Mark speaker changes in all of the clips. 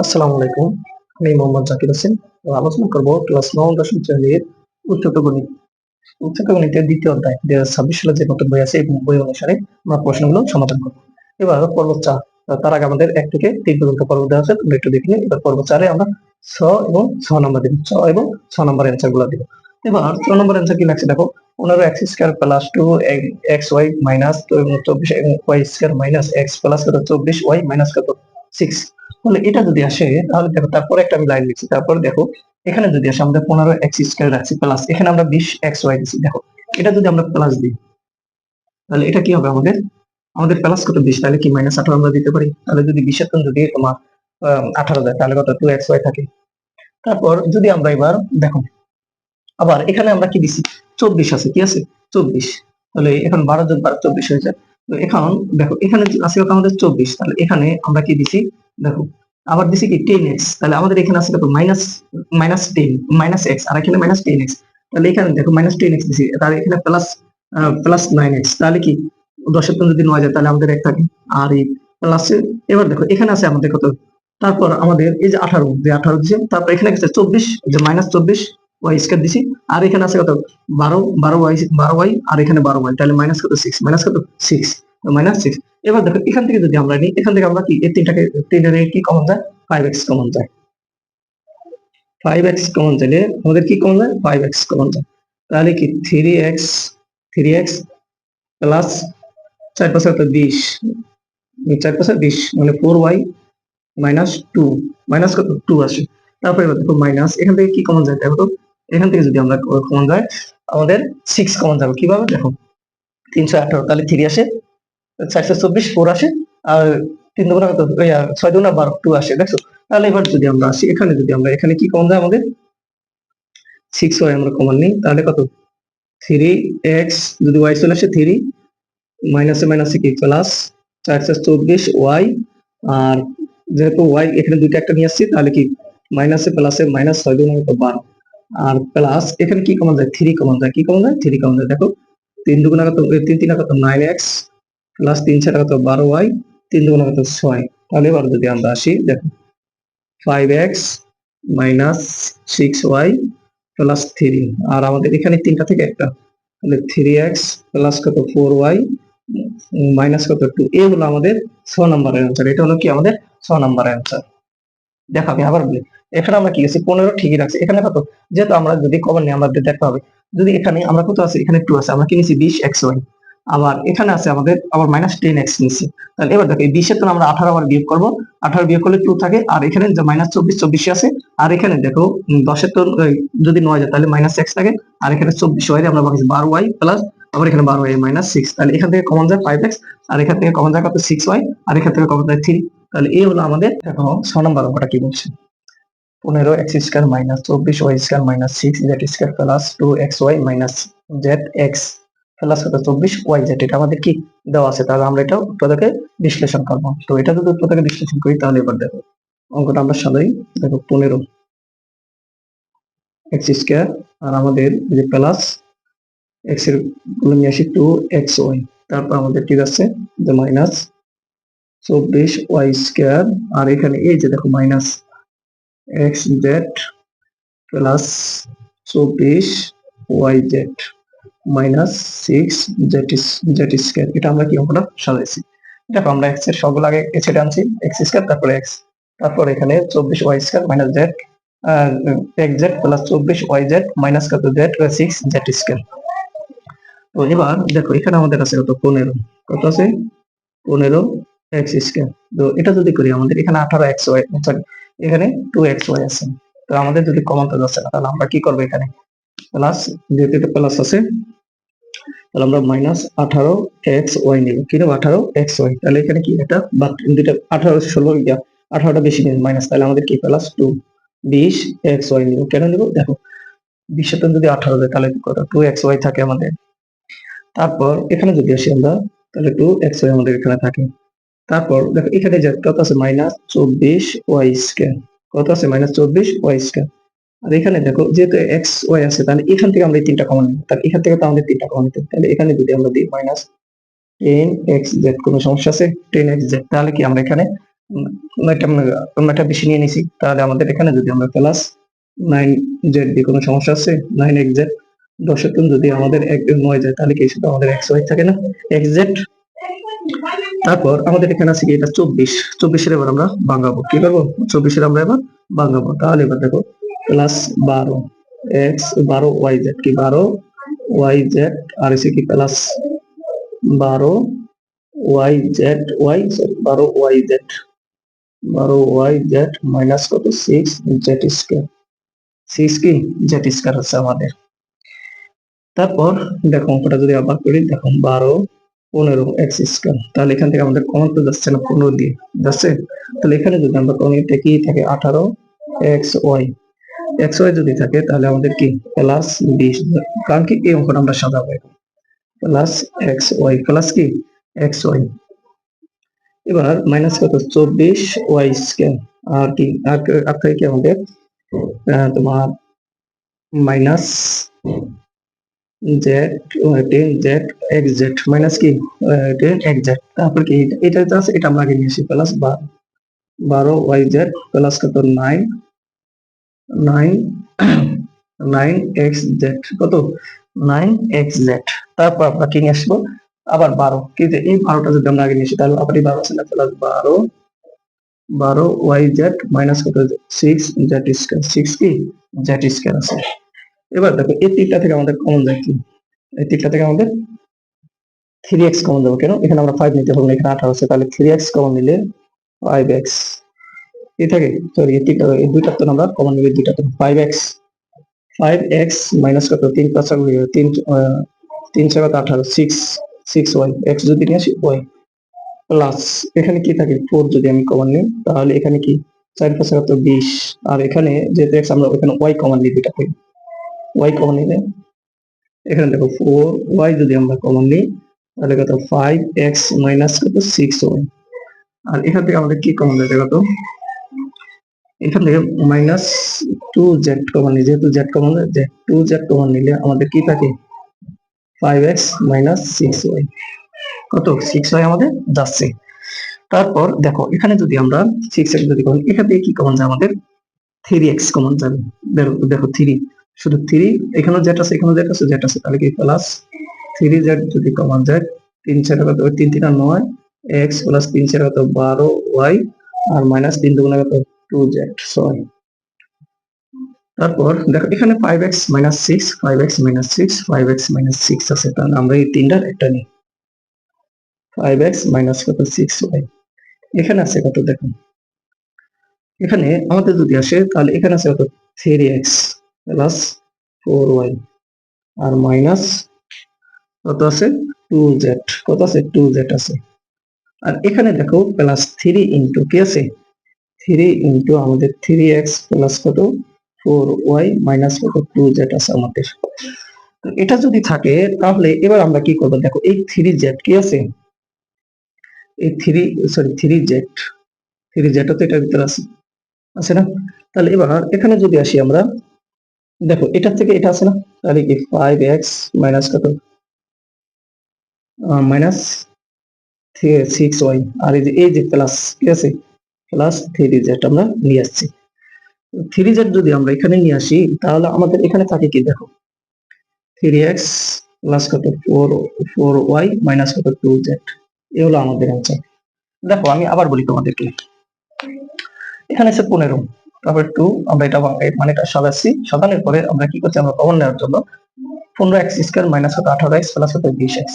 Speaker 1: আসসালামু আলাইকুম। আমি মোহাম্মদ জাকির হোসেন। আলোচনা করব ক্লাস ৯ দশম শ্রেণীর উচ্চতর গণিত। উচ্চতর গণিতের দ্বিতীয় অধ্যায় ২০২৬ সালে যে নতুন বই আছে এই বই অনুসারে আমরা প্রশ্নগুলো সমাধান করব। এবার পর্ব ৪। তার আগে আমাদের ১ থেকে ৩ পর্যন্ত পর্ব দেওয়া আছে। তোমরা একটু দেখে নিও। এবার পর্ব ৪ এ আমরা ৬ এবং ৬ নাম্বার দিব। ৬ এবং ৬ নাম্বার অ্যান্সার গুলো দিব। এবার ৬ নম্বর অ্যান্সার কি লাগছে দেখো। 15x² plus 2xy minus 24y² minus x plus কত 24y মাইনাস কত 6। তাহলে এটা যদি আসে তাহলে দেখো তারপরে একটা আমি লাইন লিখছি। তারপরে দেখো এখানে যদি আসে আমরা 15x² রাখছি প্লাস এখানে আমরা 20xy দিছি। দেখো এটা যদি আমরা প্লাস দিই তাহলে এটা কি হবে আমাদের প্লাস কত 20 তাহলে কি -18 আমরা দিতে পারি। তাহলে যদি 20 এর যদি তোমার 18 দেয় তাহলে কত 2xy থাকে। তারপর যদি আমরা এবার দেখো আবার এখানে আমরা কি দিছি 24 আছে কি আছে 24। তাহলে এখন 12 যোগ 12 24 হয়ে যায়। তো এখন দেখো এখানে আছে কত আমাদের 24। তাহলে এখানে আমরা কি দিছি দেখো আবার দিছি কি 10x। তাহলে আমাদের এখানে আছে কত মাইনাস মাইনাস 10 মাইনাস x আর এখানে মাইনাস 10x। তাহলে এখানে দেখো মাইনাস 10x দিছি তাহলে এখানে প্লাস প্লাস 9x। তাহলে কি 10 এর যদি 9 যায় তাহলে আমাদের 1 থাকে। আর এই প্লাসে এবার দেখো এখানে আছে আমাদের কত তারপর আমাদের এই যে 18 যে 18 দিছে তারপর এখানে আছে 24 যে মাইনাস 24 ওয়াই স্কয়ার দিছি। আর এখানে আছে কত 12 ওয়াই আর এখানে 12 ওয়াই তাহলে মাইনাস কত 6 মাইনাস কত 6 মাইনাস 6। এবার দেখো এখান থেকে যদি আমরা নিই এখান থেকে আমরা কি এই তিনটার কি কমন যায় 5x কমন যায়। 5x কমন যাইলে আমাদের কি কমন যায় 5x কমন যায়। তাহলে কি 3x প্লাস 4 5 কত 20 4 5 20 মানে 4y মাইনাস 2 মাইনাস কত 2 আসে। তারপরে এবার দেখো মাইনাস এখান থেকে কি কমন যায় দেখো তো। এখান থেকে যদি আমরা কমন যায় আমাদের 6 কমন যাবে কিভাবে দেখো 318 তাহলে 3 আসে 424 4 আসে আর 3 দুগুণা কত 6 দুগুণা 12 2 আসে দেখছো। তাহলে এবার যদি আমরা আসি এখানে যদি আমরা এখানে কি কমন যায় আমাদের 6y আমরা কমন নিই তাহলে কত 3x যদি y চলে আসে 3 মাইনাসে মাইনাসে কি প্লাস 424y আর যেহেতু y এখানে দুইটা একটা নিয়ে আসছি তাহলে কি মাইনাসে প্লাসে মাইনাস 6 দুগুণা কত 12 আর প্লাস এখানে কি কমন যায় 3 কমন যায় কি কমন যায় 3 কমন যায়। দেখো 3 দুগুণা কত 3 3 কত 9x প্লাস 3 6 কত 12y 3 দুগুণা কত 6। তাহলে এবার যদি আমরা আসি দেখো 5x মাইনাস 6y প্লাস 3 আর আমাদের এখানে তিনটা থেকে একটা তাহলে 3x প্লাস কত 4y মাইনাস কত 2। এই হলো আমাদের 6 নম্বরের অ্যান্সার। এটা হলো কি আমাদের 6 নম্বরের অ্যান্সার। দেখো আমি আবার বলি এখানে আমরা কি আছে 15 ঠিকই রাখছি। এখানে কত যেহেতু আমরা যদি কমন নিই আমাদের দেখতে হবে যদি এখানে আমরা কত আছে এখানে 2 আছে আমরা কি নিছি 20xy আবার এখানে আছে আমাদের আবার মাইনাস 10x নিছি। তাহলে এবার দেখো এই 20 এর তো আমরা 18 আবার বিয়োগ করব 18 বিয়োগ করলে 2 থাকে আর এখানে যে মাইনাস 24 24 আছে আর এখানে দেখো 10 এর তো যদি 9 যায় তাহলে মাইনাস x থাকে আর এখানে 24y আমরা পাচ্ছি 12y প্লাস আবার এখানে 12y মাইনাস 6। তাহলে এখান থেকে কমন যায় 5x আর এখান থেকে কমন যায় কত 6y আর এখান থেকে কমন যায় 3। তাহলে এই হলো আমাদের দেখো 6 নম্বর অঙ্কটা কি বলছে 15x² minus 24y² minus 6z² plus 2xy minus zx plus কত 24yz এটা আমাদের কি দেওয়া আছে। তাহলে আমরা এটা উত্তর থেকে বিশ্লেষণ করবো। তো এটা যদি উত্তর থেকে বিশ্লেষণ করি তাহলে এবার দেখো অঙ্কটা আমরা সাজাই। দেখো 15x² আর আমাদের যে প্লাস x এর গুলো নিয়ে আসি 2xy তারপর আমাদের ঠিক আছে যে মাইনাস 24y² আর এখানে এই যে দেখো minus xz plus 24yz minus 6z² এটা আমরা কি অঙ্কটা সাজাইছি। দেখো আমরা x এর সবগুলো আগে এ ছেড়ে আনছি x² তারপরে x তারপর এখানে 24y² minus z xz plus 24yz minus কত z 6z²। তো এবার দেখো এখানে আমাদের আছে কত 15 কত আছে 15x²। তো এটা যদি করি আমাদের এখানে 18xy সরি এখানে 2xy আছে। তো আমাদের যদি কমন তো যাচ্ছে না তাহলে আমরা কি করবো এখানে প্লাস যেহেতু এটা প্লাস আছে তাহলে আমরা মাইনাস 18xy নিব কি নেব 18xy। তাহলে এখানে কি এটা বা দুইটা 18 16 ইয়া 18টা বেশি নিব মাইনাস তাহলে আমাদের কি প্লাস 2 20xy নিব কেন নিব দেখো 20 এর যদি 18 দেয় তাহলে কত 2xy থাকে আমাদের। তারপর এখানে যদি আসি আমরা তাহলে 2xy আমাদের এখানে থাকে। তারপর দেখো এখানে যে কত আছে মাইনাস 24y²। কত আছে মাইনাস 24y²। আর এখানে দেখো যেহেতু এক্স ওয়াই আছে তাহলে এখান থেকে আমরা এই তিনটা কমন নিই তাহলে এখান থেকে তো আমাদের তিনটা কমন নিতে তাহলে এখানে যদি আমরা দিই মাইনাস 10xz কোনো সমস্যা আছে 10xz তাহলে কি আমরা এখানে আমরা একটা বেশি নিয়ে নিছি, তাহলে আমাদের এখানে যদি আমরা প্লাস 9z দিয়ে কোনো সমস্যা আছে? 9xz 10 এর যদি আমাদের 9 যায় তাহলে কি শুধু আমাদের xy থাকে না? xz। তারপর আমাদের এখানে আছে কি এটা 24 এর এবার আমরা ভাঙাবো, কি করবো? 24 এর আমরা এবার ভাঙাবো। তাহলে এবার দেখো প্লাস 12 x 12 yz কি 12 yz আর এসে কি plus 12 yz y sorry 12 yz 12 yz minus কত 6 z স্কয়ার 6 কি z স্কয়ার হচ্ছে আমাদের। তারপর দেখো অঙ্কটা যদি আবার করি, দেখো 12 15 এক্স স্কয়ার, তাহলে এখান থেকে আমাদের কমন তো যাচ্ছে না 15 দিয়ে যাচ্ছে, তাহলে এখানে যদি আমরা কমন এটা কি থাকে 18 এক্স ওয়াই, এক্স ওয়াই যদি থাকে তাহলে আমাদের কি প্লাস 20, কারণ কি এই অঙ্কটা আমরা সাজাবো প্লাস এক্স ওয়াই প্লাস কি এক্স ওয়াই। এবার মাইনাস কত 24 ওয়াই স্কয়ার আর কি আর থাকে কি আমাদের তোমার minus Z 10 Z x Z minus কি 10 এক্স জেড, তারপর কি এটা যেটা আছে এটা আমরা আগে নিয়ে আসি প্লাস 12 ওয়াই জেড প্লাস কত 9 এক্স জেড কত 9 এক্স জেড। তারপর আমরা কি নিয়ে আসবো আবার 12, কিন্তু এই 12টা যদি আমরা আগে নিয়ে আসি তাহলে আবার এই 12 আছে না প্লাস 12 ওয়াই জেড মাইনাস কত 6 জেড স্কয়ার 6 কি জেড স্কয়ার আছে। এবার দেখো এই তিনটা থেকে আমাদের কমন যায় কি, এই তিনটা থেকে আমাদের 3x কমন যাবে, কেন এখানে আমরা 5 নিতে পারবো না, এখানে 18 আছে, তাহলে 3x কমন নিলে 5x এই থাকে, সরি এই তিনটা এই দুইটা তো আমরা কমন নিলে দুইটা তো 5x মাইনাস কত 3 প্লাস 3 3 7 18 6y x যদি নিয়ে আসি y প্লাস এখানে কি থাকে 4 যদি আমি কমন নিই তাহলে এখানে কি 4 প্লাস কত 20, আর এখানে যেহেতু x আমরা ওখানে y কমন নিই দুইটা থেকে y কমন নিলে এখানে দেখো 4y যদি আমরা কমন নিই তাহলে কত 5x মাইনাস কত 6y, আর এখান থেকে আমাদের কি কমন যাবে কত এখান থেকে মাইনাস 2z কমন নিই, যেহেতু z কমন যায় 2z কমন নিলে আমাদের কি থাকে 5x মাইনাস 6y কত 6y আমাদের যাচ্ছে। তারপর দেখো এখানে যদি আমরা 6x যদি কমন এখান থেকে কি কমন যায় আমাদের 3x কমন যাবে, দেখো 3 শুধু 3 এখানেও z আছে এখানেও z আছে z আছে, তাহলে কি প্লাস 3z যদি কমন যায় 3 4 কত 3 3 9 x প্লাস 3 4 কত 12y আর মাইনাস 3 2 কত 2z সরি। তারপর দেখো এখানে 5x minus 6 5x minus 6 5x minus 6 আছে, তাহলে আমরা এই তিনটার একটা নিই 5x মাইনাস কত 6y। এখানে আছে কত দেখো এখানে আমাদের যদি আসে তাহলে এখানে আছে কত 3x প্লাস 4y আর মাইনাস কত আছে 2z কত আছে 2z আছে, আর এখানে দেখো প্লাস 3 ইন্টু কি আছে 3 ইন্টু আমাদের 3x প্লাস কত 4y মাইনাস কত 2z আছে আমাদের। তো এটা যদি থাকে তাহলে এবার আমরা কি করব দেখো এই 3z কি আছে এই 3z তো এটার ভিতরে আছে না, তাহলে এবার এখানে যদি আসি আমরা দেখো এটার থেকে এটা আছে না, তাহলে কি 5x মাইনাস কত মাইনাস 6y আর এই যে প্লাস কি আছে প্লাস 3z আমরা নিয়ে আসছি। 3z যদি আমরা এখানে নিয়ে আসি তাহলে আমাদের এখানে থাকে কি দেখো 3x প্লাস কত 4y মাইনাস কত 2z, এই হলো আমাদের অ্যান্সার। দেখো আমি আবার বলি তোমাদেরকে, এখানে আছে 15 তারপর 2 আমরা এটা মানে এটা সাজাচ্ছি, সাজানোর পরে আমরা কি করছি আমরা কমন নেওয়ার জন্য 15x স্কয়ার মাইনাস কত 18x প্লাস কত 20x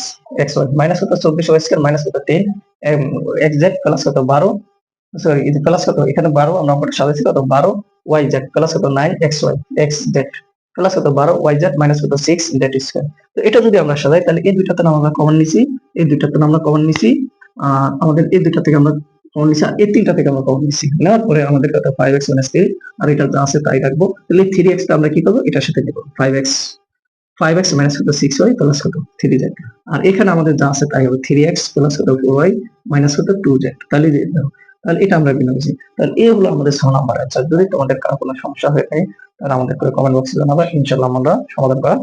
Speaker 1: xy মাইনাস কত 24y স্কয়ার মাইনাস কত 10 xz প্লাস কত 12 সরি এই প্লাস কত এখানে 12 আমরা আমরা সাজাচ্ছি কত 12 yz প্লাস কত 9xy xz প্লাস কত 12 yz মাইনাস কত 6 z স্কয়ার। তো এটা যদি আমরা সাজাই তাহলে এই দুইটাতে আমরা কমন নিছি, এই দুইটাতে আমরা কমন নিছি, আমাদের এই দুইটা থেকে আমরা কমন নিছি আর এই তিনটা থেকে আমরা কমন নিছি, নেওয়ার পরে আমাদের কত 5x মাইনাস 3 আর এটা যা আছে তাই রাখবো, তাহলে 3x টা আমরা কি করব এটার সাথে দেব 5x মাইনাস কত 6y প্লাস কত 3z, আর এখানে আমাদের যা আছে তাই হবে 3x প্লাস কত 4y মাইনাস কত 2z, তাহলে তাহলে এটা আমরা বিনা বুঝি, তাহলে এই হলো আমাদের 6 নাম্বার অ্যান্সার। যদি তোমাদের কারো কোনো সমস্যা হয়ে থাকে তাহলে আমাদের কমেন্ট বক্সে জানাবে, ইনশাআল্লাহ আমরা সমাধান করার